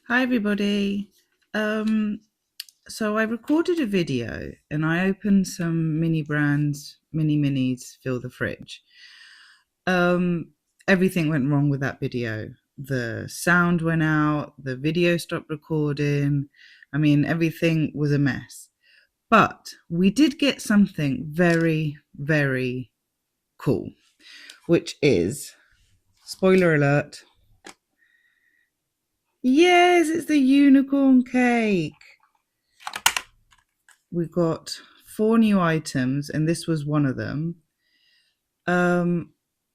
Hi everybody. Um, so I recorded a video and I opened some mini brands, mini minis, fill the fridge. Um, Everything went wrong with that video. The sound went out, the video stopped recording. I mean, everything was a mess. But we did get something very, very cool, which is, spoiler alert, yes, it's the unicorn cake. We got 4 new items and this was one of them.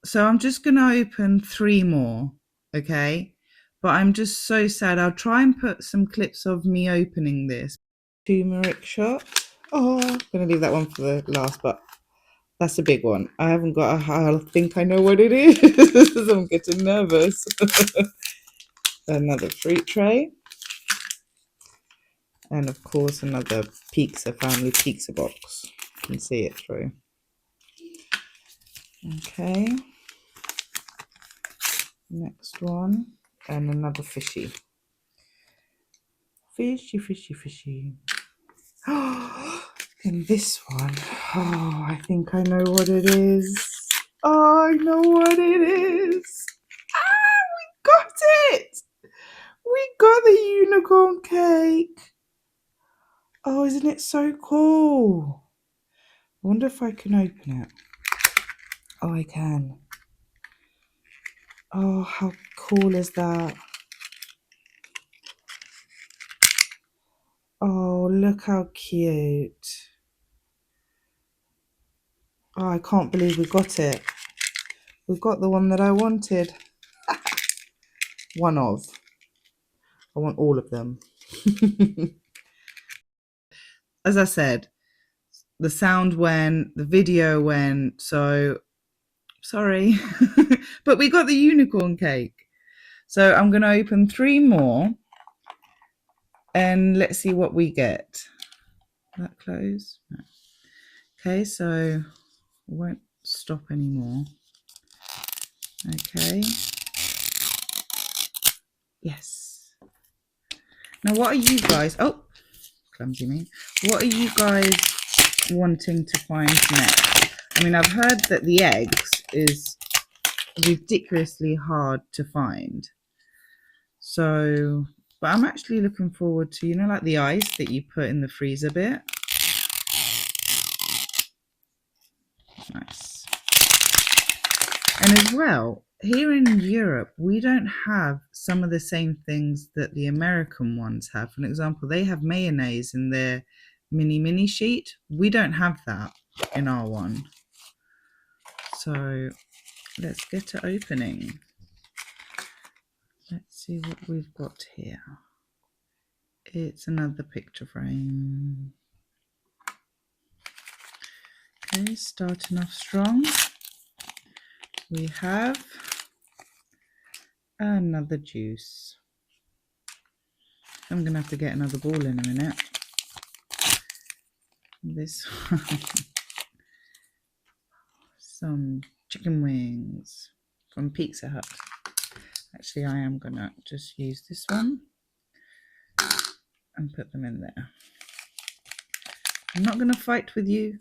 So I'm just gonna open 3 more, okay? But I'm just so sad. I'll try and put some clips of me opening this. Turmeric shot. Oh, I'm gonna leave that one for the last, but that's a big one. I haven't got I think I know what it is. I'm getting nervous. Another fruit tray. And of course another pizza family pizza box. You can see it through. Okay, next one, and another fishy. Fishy. And this one, oh, I think I know what it is. Oh, I know what it is. Ah, we got it. We got the unicorn cake. Oh, isn't it so cool? I wonder if I can open it. Oh, I can. Oh, how cool is that? Oh, look how cute. Oh, I can't believe we got it. We got the one that I wanted. One of. I want all of them. As I said, the sound went, the video went, so sorry. But we got the unicorn cake. So I'm going to open 3 more and let's see what we get. That close? No. Okay, so I won't stop anymore. Okay. Yes. Now what are you guys, oh, clumsy me. What are you guys wanting to find next? I mean, I've heard that the eggs is ridiculously hard to find. So, but I'm actually looking forward to, you know, like the ice that you put in the freezer bit. Nice. And as well, here in Europe, we don't have some of the same things that the American ones have. For example, they have mayonnaise in their mini sheet. We don't have that in our one. So let's get to opening. Let's see what we've got here. It's another picture frame. Okay, starting off strong. We have another juice. I'm gonna have to get another ball in a minute. This one. Some chicken wings from Pizza Hut. Actually, I am gonna just use this one and put them in there. I'm not gonna fight with you.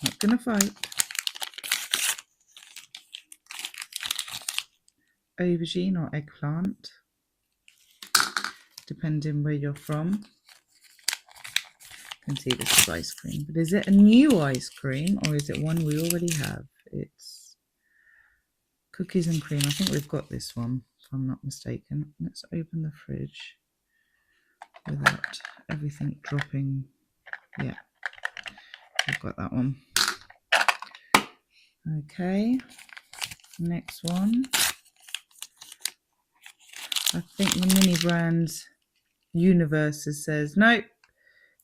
Not gonna fight. Aubergine or eggplant, depending where you're from. You can see this is ice cream, but is it a new ice cream or is it one we already have? It's cookies and cream. I think we've got this one, if I'm not mistaken. Let's open the fridge without everything dropping. Yeah, we've got that one. Okay, next one. I think the mini brands universe says, nope,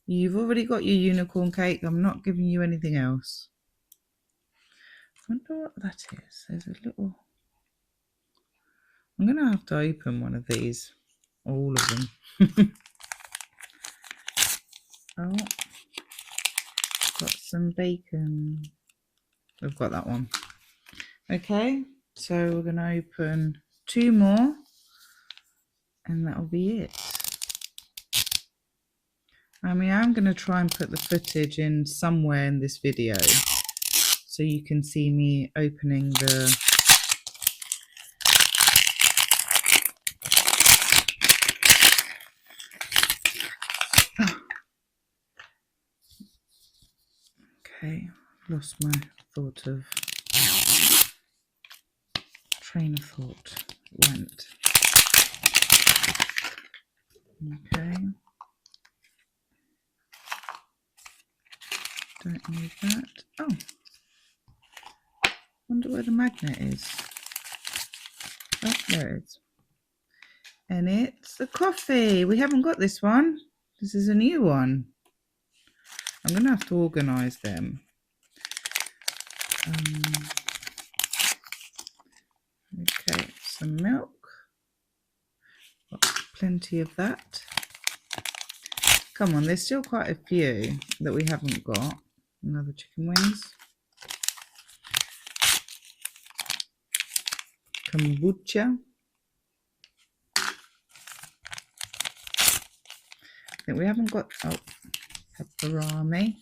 you've already got your unicorn cake. I'm not giving you anything else. I wonder what that is. There's a little... I'm going to have to open one of these. All of them. Oh, got some bacon. We've got that one. Okay, so we're going to open 2 more. And that'll be it. I mean, I'm going to try and put the footage in somewhere in this video so you can see me opening the okay, lost my train of thought went. Okay, don't need that. Oh, wonder where the magnet is. Oh, there it is. And it's a coffee. We haven't got this one. This is a new one. I'm going to have to organise them. Okay, some milk. Got plenty of that. Come on, there's still quite a few that we haven't got. Another chicken wings. Kombucha. I think we haven't got, oh, pepperami.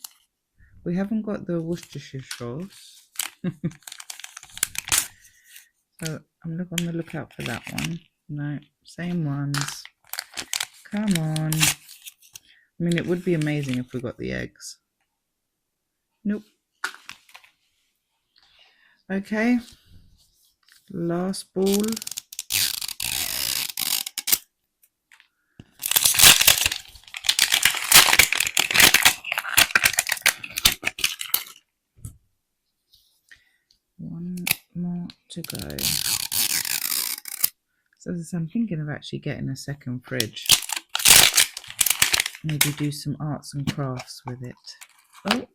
We haven't got the Worcestershire sauce. So I'm on the lookout for that one. No, same ones. Come on. I mean, it would be amazing if we got the eggs. Nope. Okay. Last ball. One more to go. So I'm thinking of actually getting a second fridge. Maybe do some arts and crafts with it. Oh,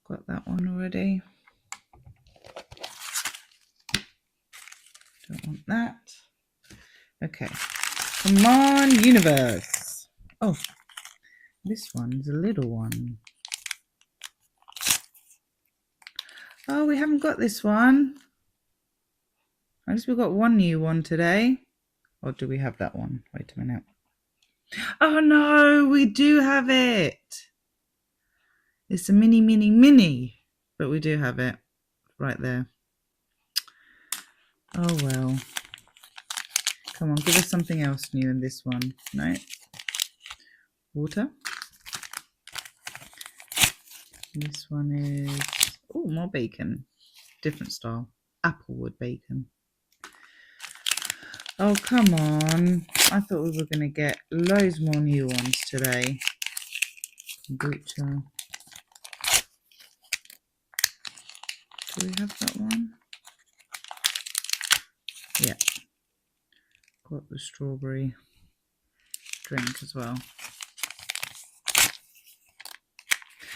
got that one already. Don't want that. Okay, come on, universe. Oh, this one's a little one. Oh, we haven't got this one. I guess we've got one new one today. Or do we have that one? Wait a minute. Oh no, we do have it. It's a mini, but we do have it right there. Oh well. Come on, give us something else new in this one. No. Water. This one is, oh, more bacon. Different style. Applewood bacon. Oh, come on. I thought we were going to get loads more new ones today. Kombucha. Do we have that one? Yeah. Got the strawberry drink as well.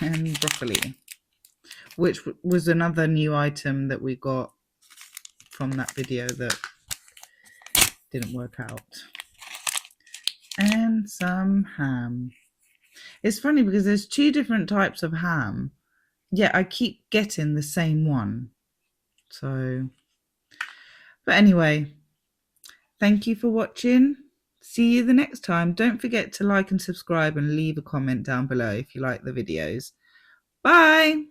And broccoli, which was another new item that we got from that video that didn't work out. And some ham. It's funny because there's two different types of ham, yet I keep getting the same one. So, but anyway, thank you for watching. See you the next time. Don't forget to like and subscribe and leave a comment down below if you like the videos. Bye.